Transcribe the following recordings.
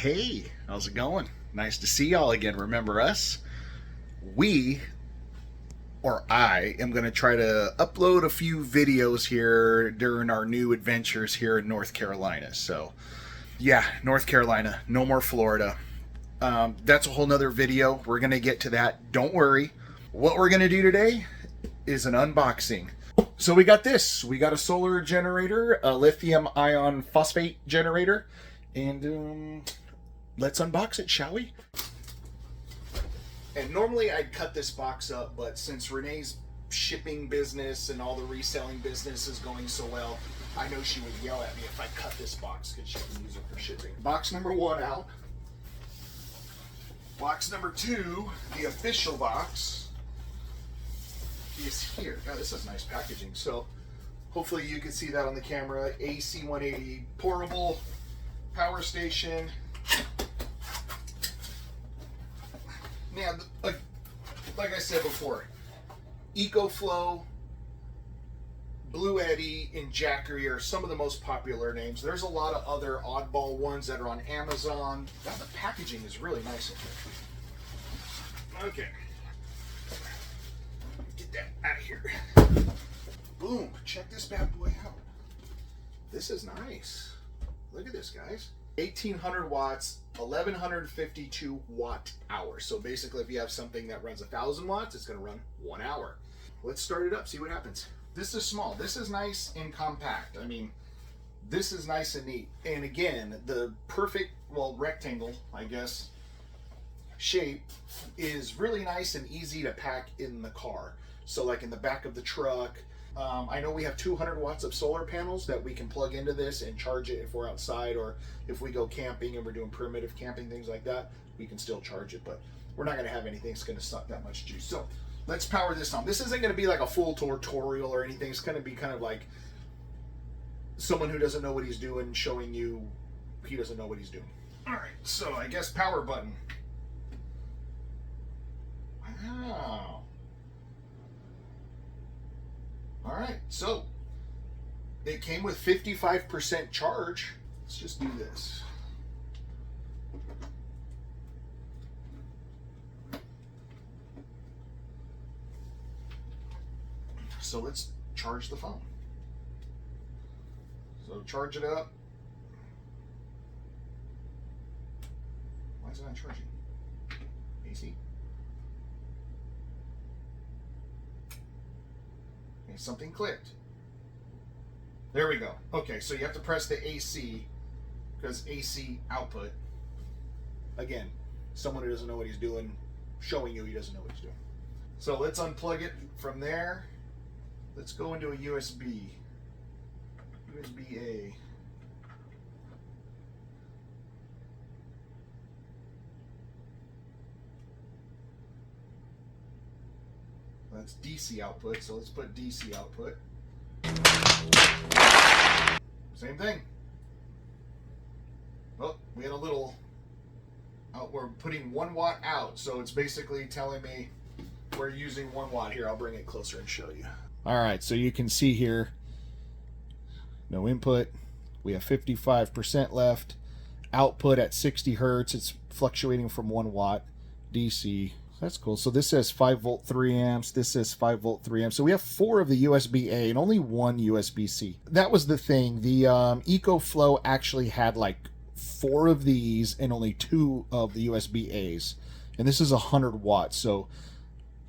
Hey, how's it going? Nice to see y'all again. Remember us? We, or I, am going to try to upload a few videos here during our new adventures here in North Carolina. So, yeah, North Carolina, no more Florida. That's a whole nother video. We're going to get to that. Don't worry. What we're going to do today is an unboxing. So we got this. We got a solar generator, a lithium ion phosphate generator, and let's unbox it, shall we? And normally I'd cut this box up, but since Renee's shipping business and all the reselling business is going so well, I know she would yell at me if I cut this box because she can use it for shipping. Box number 1 out. Box number 2, the official box, is here. God, this is nice packaging. So hopefully you can see that on the camera. AC 180 portable power station. Now, like I said before, EcoFlow, Bluetti, and Jackery are some of the most popular names. There's a lot of other oddball ones that are on Amazon. God, the packaging is really nice in here. Okay. Get that out of here. Boom. Check this bad boy out. This is nice. Look at this, guys. 1800 watts, 1152 watt hours. So basically, if you have something that runs 1000 watts, it's going to run 1 hour. Let's start it up, see what happens. This is small. This is nice and compact. I mean, this is nice and neat. And again, the perfect, well, rectangle, I guess, shape is really nice and easy to pack in the car. So like in the back of the truck. I know we have 200 watts of solar panels that we can plug into this and charge it if we're outside, or if we go camping and we're doing primitive camping, things like that, we can still charge it, but we're not going to have anything that's going to suck that much juice. So let's power this on. This isn't going to be like a full tutorial or anything. It's going to be kind of like someone who doesn't know what he's doing showing you he doesn't know what he's doing. All right, so I guess power button. Wow. All right, so it came with 55% charge. Let's just do this. So let's charge the phone. So charge it up. Why is it not charging? AC? Something clicked. There we go. Okay, so you have to press the AC because AC output. Again, someone who doesn't know what he's doing, showing you he doesn't know what he's doing. So let's unplug it from there. Let's go into a USB. USB-A. That's DC output, so let's put DC output. Same thing. Well, we had a little, we're putting 1 watt out, so it's basically telling me we're using 1 watt. Here, I'll bring it closer and show you. All right, so you can see here, no input. We have 55% left. Output at 60 hertz. It's fluctuating from 1 watt. DC. That's cool. So this says 5 volt 3 amps. This says 5 volt 3 amps. So we have 4 of the USB-A and only 1 USB-C. That was the thing. The EcoFlow actually had like 4 of these and only 2 of the USB-A's. And this is 100 watts. So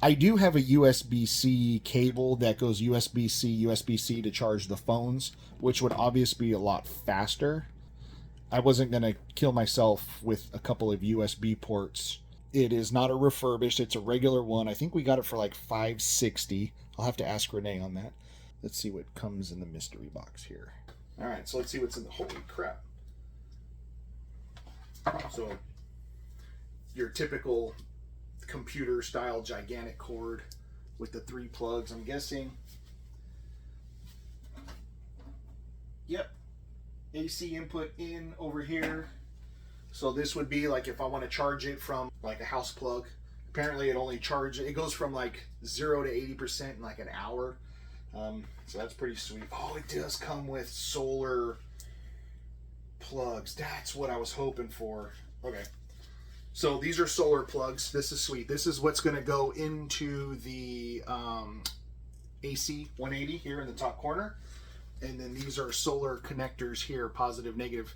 I do have a USB-C cable that goes USB-C, USB-C to charge the phones, which would obviously be a lot faster. I wasn't going to kill myself with a couple of USB ports. It is not a refurbished, it's a regular one. I think we got it for like $560. I'll have to ask Renee on that. Let's see what comes in the mystery box here. All right, so let's see what's in the, holy crap. So your typical computer style gigantic cord with the 3 plugs, I'm guessing. Yep, AC input in over here. So this would be like if I want to charge it from like a house plug. Apparently it only charges, it goes from like 0 to 80% in like an hour. So that's pretty sweet. Oh, it does come with solar plugs. That's what I was hoping for. Okay. So these are solar plugs. This is sweet. This is what's going to go into the AC 180 here in the top corner. And then these are solar connectors here, positive, negative.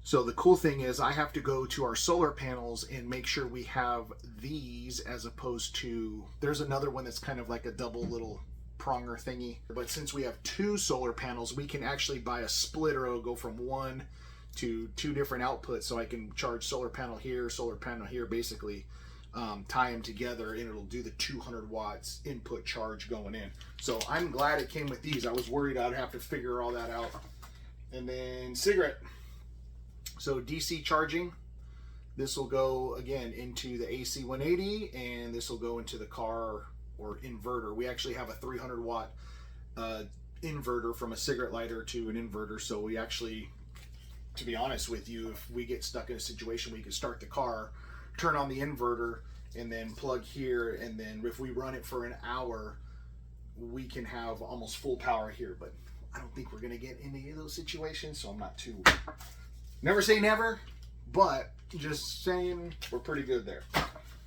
So the cool thing is I have to go to our solar panels and make sure we have these as opposed to, there's another one that's kind of like a double little pronger thingy. But since we have 2 solar panels, we can actually buy a splitter. It'll go from 1 to 2 different outputs, so I can charge solar panel here, basically tie them together, and it'll do the 200 watts input charge going in. So I'm glad it came with these. I was worried I'd have to figure all that out. And then cigarette. So DC charging, this will go again into the AC 180, and this will go into the car or inverter. We actually have a 300 watt inverter from a cigarette lighter to an inverter. So we actually, to be honest with you, if we get stuck in a situation, we can start the car, turn on the inverter, and then plug here. And then if we run it for an hour, we can have almost full power here. But I don't think we're going to get in any of those situations, so I'm not too... Never say never, but just saying we're pretty good there.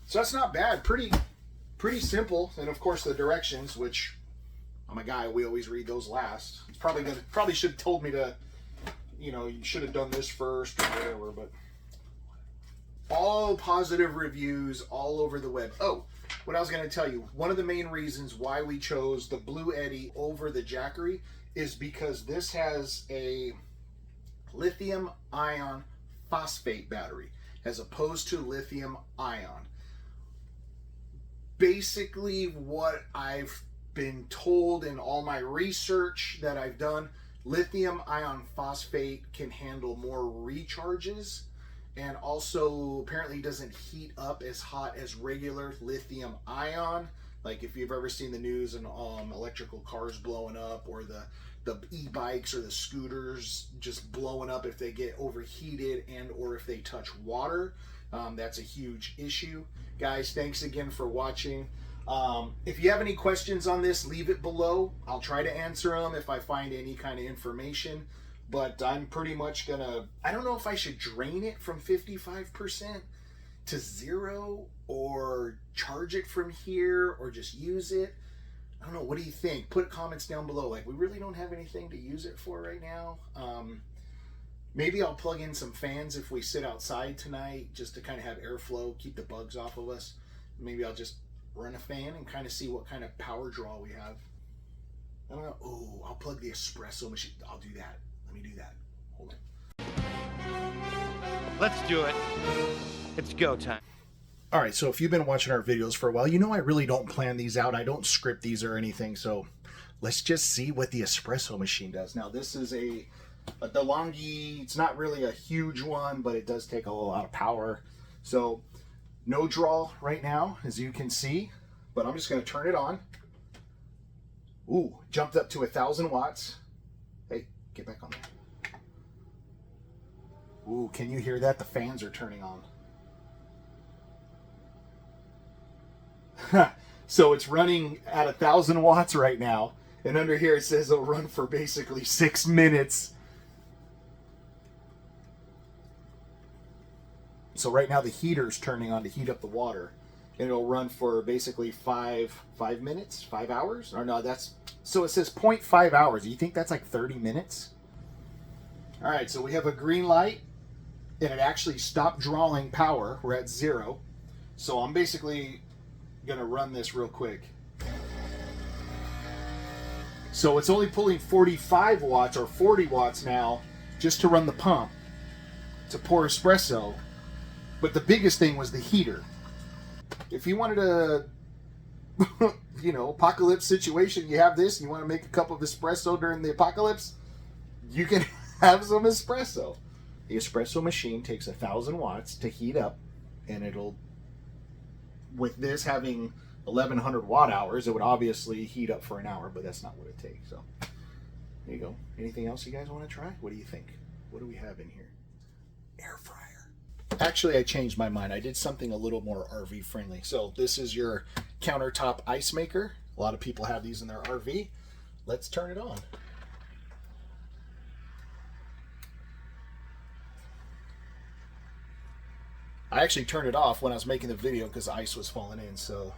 So that's not bad. Pretty simple. And of course the directions, which I'm a guy, we always read those last. It's probably should have told me to, you know, you should have done this first or whatever, but all positive reviews all over the web. Oh, what I was going to tell you, one of the main reasons why we chose the Bluetti over the Jackery is because this has a lithium ion phosphate battery as opposed to lithium ion. Basically what I've been told in all my research that I've done, lithium ion phosphate can handle more recharges, and also apparently doesn't heat up as hot as regular lithium ion. Like if you've ever seen the news and electrical cars blowing up, or the e-bikes or the scooters just blowing up if they get overheated and or if they touch water. That's a huge issue. Guys, thanks again for watching. If you have any questions on this, leave it below. I'll try to answer them if I find any kind of information. But I'm pretty much gonna, I don't know if I should drain it from 55% to 0 or charge it from here or just use it. I don't know. What do you think? Put comments down below. Like, we really don't have anything to use it for right now. Maybe I'll plug in some fans if we sit outside tonight, just to kind of have airflow, keep the bugs off of us. Maybe I'll just run a fan and kind of see what kind of power draw we have. I don't know. Oh, I'll plug the espresso machine. I'll do that. Let me do that. Hold on. Let's do it. It's go time. All right, so if you've been watching our videos for a while, you know I really don't plan these out. I don't script these or anything, so let's just see what the espresso machine does. Now, this is a DeLonghi. It's not really a huge one, but it does take a lot of power. So, no draw right now, as you can see, but I'm just going to turn it on. Ooh, jumped up to 1,000 watts. Hey, get back on there. Ooh, can you hear that? The fans are turning on. So it's running at 1,000 watts right now, and under here it says it'll run for basically 6 minutes. So right now the heater's turning on to heat up the water, and it'll run for basically 5 minutes, 5 hours. Or no, that's, so it says 0.5 hours. Do you think that's like 30 minutes? All right, so we have a green light, and it actually stopped drawing power. We're at 0. So I'm basically gonna run this real quick. So it's only pulling 45 watts or 40 watts now just to run the pump to pour espresso. But the biggest thing was the heater. If you wanted a you know, apocalypse situation, you have this, you want to make a cup of espresso during the apocalypse, you can have some espresso. The espresso machine takes 1,000 watts to heat up, and it'll, with this having 1,100 watt hours, it would obviously heat up for an hour, but that's not what it takes. So there you go. Anything else you guys want to try? What do you think? What do we have in here? Air fryer. Actually, I changed my mind. I did something a little more RV friendly. So this is your countertop ice maker. A lot of people have these in their RV. Let's turn it on. I actually turned it off when I was making the video because the ice was falling in, so.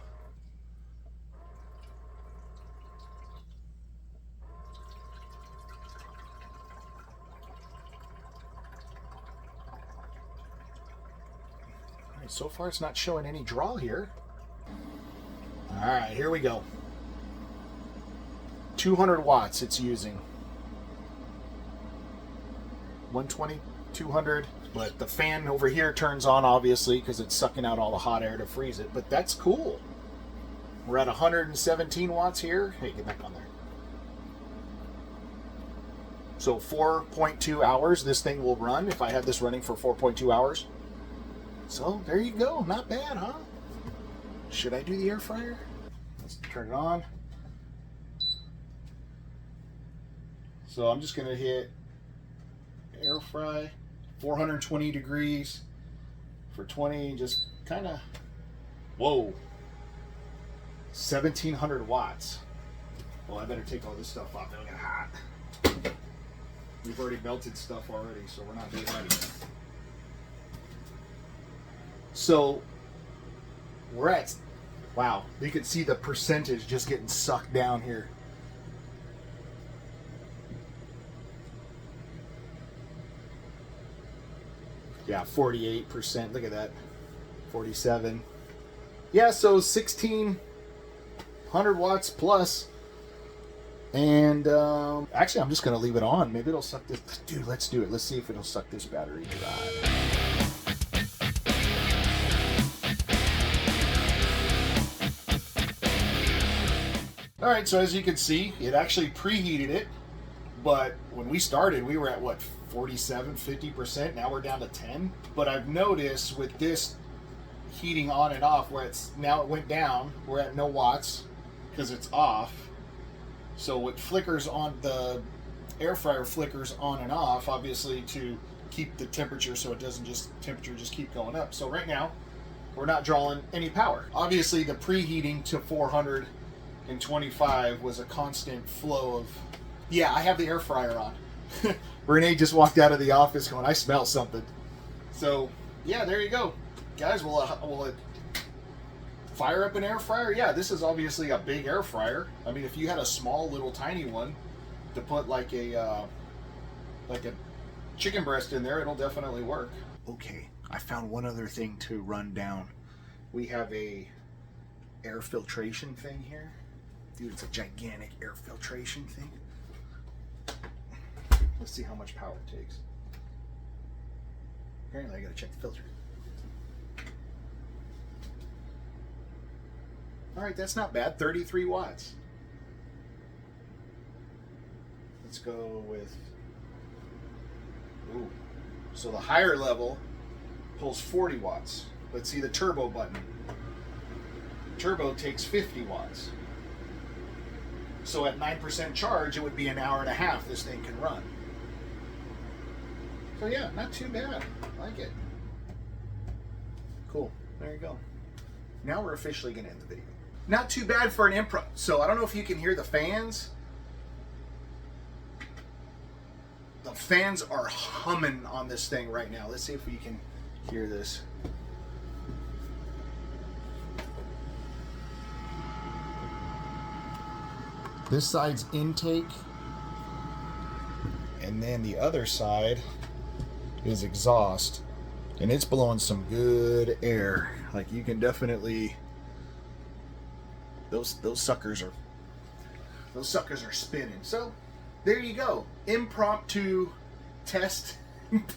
All right, so far it's not showing any draw here. All right, here we go. 200 watts it's using. 120, 200, but the fan over here turns on obviously because it's sucking out all the hot air to freeze it, but that's cool. We're at 117 watts here. Hey, get back on there. So 4.2 hours this thing will run if I had this running for 4.2 hours. So there you go, not bad, huh? Should I do the air fryer? Let's turn it on. So I'm just gonna hit air fry, 420 degrees for 20, just kind of, whoa, 1700 watts. Well, I better take all this stuff off, it'll get hot. We've already melted stuff already, so we're not doing that again. So we're at, wow, you can see the percentage just getting sucked down here. Yeah, 48%. Look at that. 47. Yeah, so 1600 watts plus. And actually, I'm just going to leave it on. Maybe it'll suck this. Dude, let's do it. Let's see if it'll suck this battery dry. All right, so as you can see, it actually preheated it. But when we started, we were at what, 47, 50%. Now we're down to 10. But I've noticed with this heating on and off, where it's now it went down, we're at no watts because it's off. So it flickers on, the air fryer flickers on and off, obviously to keep the temperature so it doesn't just keep going up. So right now we're not drawing any power. Obviously the preheating to 425 was a constant flow of, yeah, I have the air fryer on. Renee just walked out of the office going, I smell something. So yeah, there you go. Guys, will it fire up an air fryer? Yeah, this is obviously a big air fryer. I mean, if you had a small little tiny one to put like a chicken breast in there, it'll definitely work. Okay, I found one other thing to run down. We have a air filtration thing here. Dude, it's a gigantic air filtration thing. Let's see how much power it takes. Apparently I gotta check the filter. Alright, that's not bad. 33 watts. Let's go with... Ooh. So the higher level pulls 40 watts. Let's see the turbo button. Turbo takes 50 watts. So at 9% charge, it would be an hour and a half this thing can run. So yeah, not too bad. I like it. Cool. There you go. Now we're officially going to end the video. Not too bad for an Impro. So I don't know if you can hear the fans. The fans are humming on this thing right now. Let's see if we can hear this. This side's intake, and then the other side is exhaust, and it's blowing some good air. Like you can definitely, those suckers are spinning. So there you go, impromptu test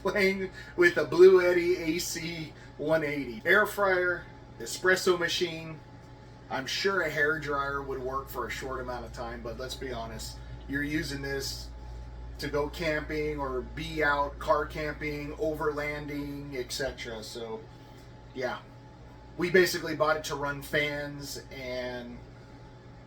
playing with a Bluetti AC 180 air fryer, espresso machine. I'm sure a hair dryer would work for a short amount of time, but let's be honest, you're using this to go camping or be out car camping, overlanding, etc. So yeah, we basically bought it to run fans and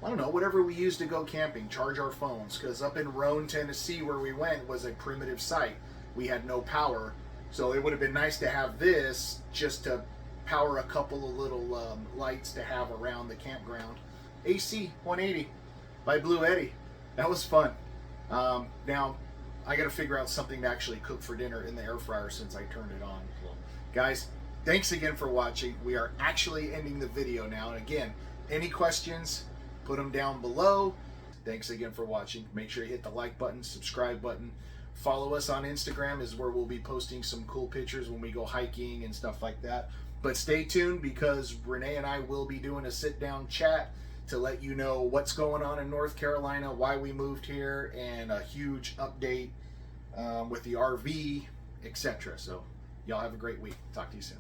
I don't know, whatever we use to go camping, charge our phones, because up in Roane, Tennessee, where we went, was a primitive site. We had no power, so it would have been nice to have this just to power a couple of little lights to have around the campground. AC 180 by Bluetti. That was fun. Now I got to figure out something to actually cook for dinner in the air fryer since I turned it on. So, guys, Thanks again for watching. We are actually ending the video now. And again, any questions, put them down below. Thanks again for watching. Make sure you hit the like button, subscribe button. Follow us on Instagram, is where we'll be posting some cool pictures when we go hiking and stuff like that. But stay tuned, because Renee and I will be doing a sit-down chat to let you know what's going on in North Carolina, why we moved here, and a huge update with the RV, etc. So y'all have a great week. Talk to you soon.